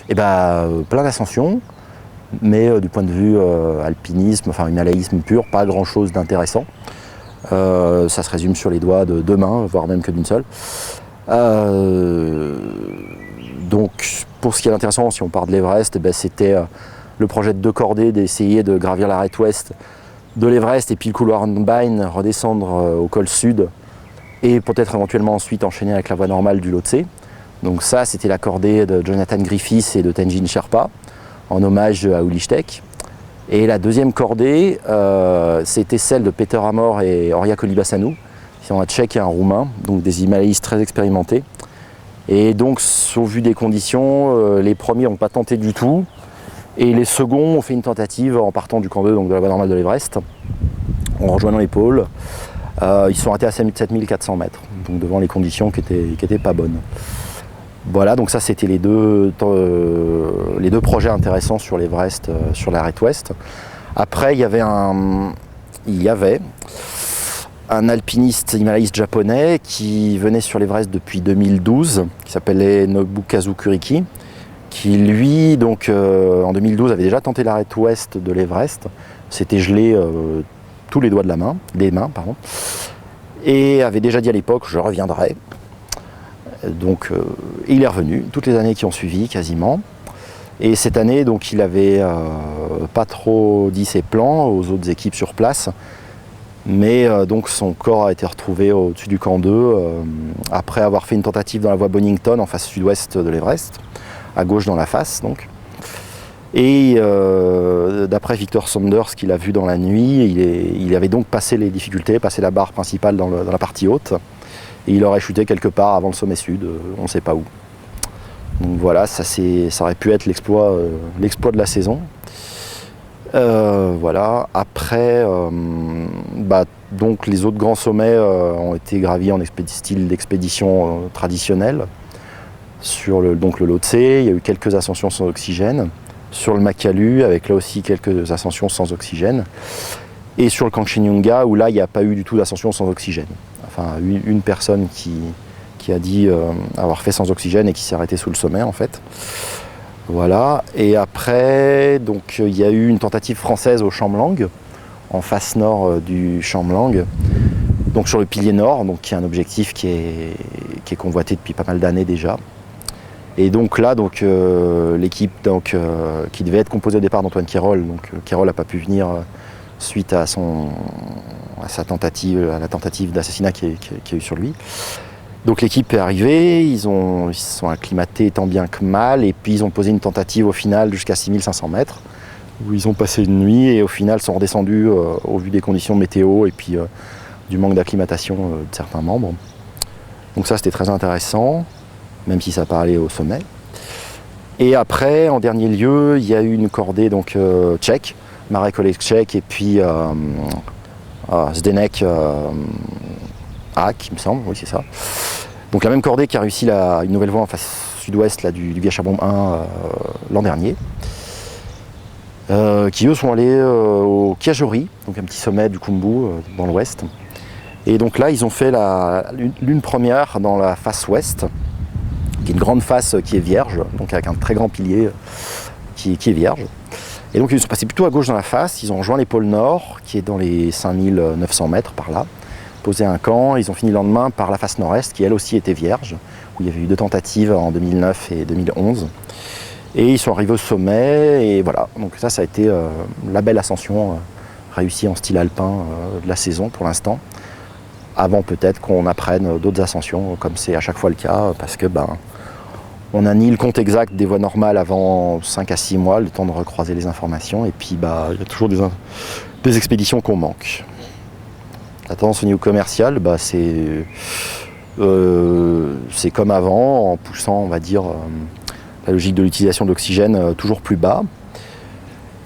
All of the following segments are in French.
Et plein d'ascensions, mais du point de vue alpinisme, enfin himalayisme pur, pas grand chose d'intéressant. Ça se résume sur les doigts de deux mains, voire même que d'une seule. Donc pour ce qui est intéressant, si on part de l'Everest, c'était le projet de 2 cordées d'essayer de gravir l'arête ouest de l'Everest et puis le couloir Hornbein, redescendre au col sud et peut-être éventuellement ensuite enchaîner avec la voie normale du Lhotse. Donc ça, c'était la cordée de Jonathan Griffiths et de Tenzin Sherpa, en hommage à Ulichtek. Et la deuxième cordée, c'était celle de Peter Amor et Horia Kolibassanu, qui sont un Tchèque et un Roumain, donc des Himalayistes très expérimentés. Et donc, au vu des conditions, les premiers n'ont pas tenté du tout, et les seconds ont fait une tentative en partant du camp 2, donc de la voie normale de l'Everest, en rejoignant les pôles. Ils sont arrêtés à 7400 mètres, donc devant les conditions qui étaient pas bonnes. Voilà, donc ça c'était les deux projets intéressants sur l'Everest, sur l'arête ouest. Après, il y avait un alpiniste himalayiste japonais qui venait sur l'Everest depuis 2012, qui s'appelait Nobukazu Kuriki, qui lui, donc en 2012, avait déjà tenté l'arête ouest de l'Everest. S'était gelé tous les doigts de des mains, et avait déjà dit à l'époque « je reviendrai ». Donc il est revenu toutes les années qui ont suivi quasiment. Et cette année, donc, il avait pas trop dit ses plans aux autres équipes sur place. Mais donc son corps a été retrouvé au-dessus du camp 2 après avoir fait une tentative dans la voie Bonington en face sud-ouest de l'Everest, à gauche dans la face donc. Et d'après Victor Saunders, qu'il a vu dans la nuit, il avait donc passé les difficultés, passé la barre principale dans la partie haute. Et il aurait chuté quelque part avant le sommet sud, on ne sait pas où. Donc voilà, ça aurait pu être l'exploit de la saison. Voilà. Après, donc les autres grands sommets ont été gravis en style d'expédition traditionnelle. Sur le Lhotse, il y a eu quelques ascensions sans oxygène. Sur le Makalu, avec là aussi quelques ascensions sans oxygène. Et sur le Kangchenjunga, où là, il n'y a pas eu du tout d'ascension sans oxygène. Enfin, une personne qui a dit avoir fait sans oxygène et qui s'est arrêtée sous le sommet, en fait. Voilà. Et après, donc, il y a eu une tentative française au Chamlang, en face nord du Chamlang, donc sur le pilier nord, donc, qui est un objectif qui est convoité depuis pas mal d'années déjà. Et donc là, l'équipe qui devait être composée au départ d'Antoine Quérol, donc Quérol n'a pas pu venir suite à la tentative d'assassinat qu'il y a eu sur lui. Donc l'équipe est arrivée, ils se sont acclimatés tant bien que mal, et puis ils ont posé une tentative au final jusqu'à 6500 mètres, où ils ont passé une nuit et au final sont redescendus au vu des conditions météo et puis du manque d'acclimatation de certains membres. Donc ça c'était très intéressant, même si ça n'a pas allé au sommet. Et après, en dernier lieu, il y a eu une cordée tchèque, Marek Olejček et puis Zdeněk Hák, il me semble, oui c'est ça. Donc la même cordée qui a réussi une nouvelle voie en face sud-ouest du Viacharbomb 1 l'an dernier. Qui eux sont allés au Kiajori, donc un petit sommet du Khumbu dans l'ouest. Et donc là ils ont fait l'une première dans la face ouest, qui est une grande face qui est vierge, donc avec un très grand pilier qui est vierge. Et donc ils sont passés plutôt à gauche dans la face, ils ont rejoint les pôles nord, qui est dans les 5900 mètres par là, posé un camp, ils ont fini le lendemain par la face nord-est, qui elle aussi était vierge, où il y avait eu 2 tentatives en 2009 et 2011. Et ils sont arrivés au sommet, et voilà, donc ça a été la belle ascension réussie en style alpin de la saison pour l'instant, avant peut-être qu'on apprenne d'autres ascensions, comme c'est à chaque fois le cas, parce que on n'a ni le compte exact des voies normales avant 5 à 6 mois, le temps de recroiser les informations, et puis il y a toujours des expéditions qu'on manque. La tendance au niveau commercial, c'est comme avant, en poussant, on va dire, la logique de l'utilisation d'oxygène toujours plus bas.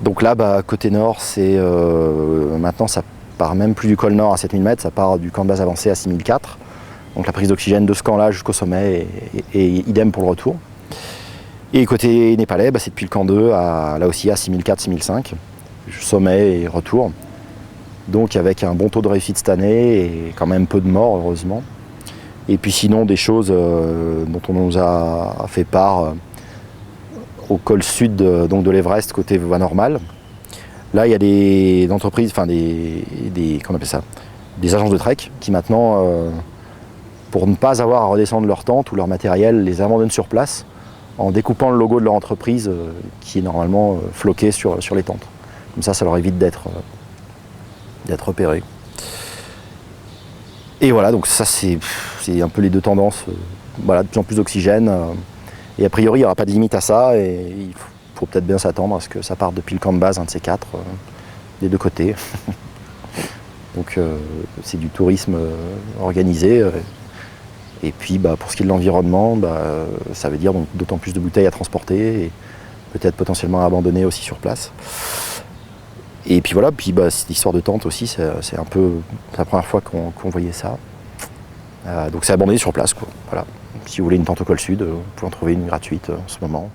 Donc là, côté nord, maintenant ça part même plus du col nord à 7000 mètres, ça part du camp de base avancé à 6004. Donc la prise d'oxygène de ce camp-là jusqu'au sommet et idem pour le retour. Et côté népalais, c'est depuis le camp 2 là aussi à 6004-6005, sommet et retour. Donc avec un bon taux de réussite cette année et quand même peu de morts heureusement. Et puis sinon des choses dont on nous a fait part au col sud donc de l'Everest, côté voie normale. Là, il y a des entreprises, enfin qu'on appelle ça, des agences de trek qui maintenant, pour ne pas avoir à redescendre leur tente ou leur matériel, les abandonnent sur place en découpant le logo de leur entreprise qui est normalement floqué sur les tentes. Comme ça leur évite d'être repérés. Et voilà, donc ça c'est un peu les deux tendances. Voilà, de plus en plus d'oxygène. Et a priori, il n'y aura pas de limite à ça. Et il faut peut-être bien s'attendre à ce que ça parte depuis le camp de base, un de ces quatre, des deux côtés. Donc c'est du tourisme organisé. Et puis pour ce qui est de l'environnement, ça veut dire d'autant plus de bouteilles à transporter et peut-être potentiellement à abandonner aussi sur place. Et puis voilà, cette histoire de tente aussi, c'est un peu la première fois qu'on voyait ça. Donc c'est abandonné sur place, quoi. Voilà. Si vous voulez une tente au col sud, vous pouvez en trouver une gratuite en ce moment.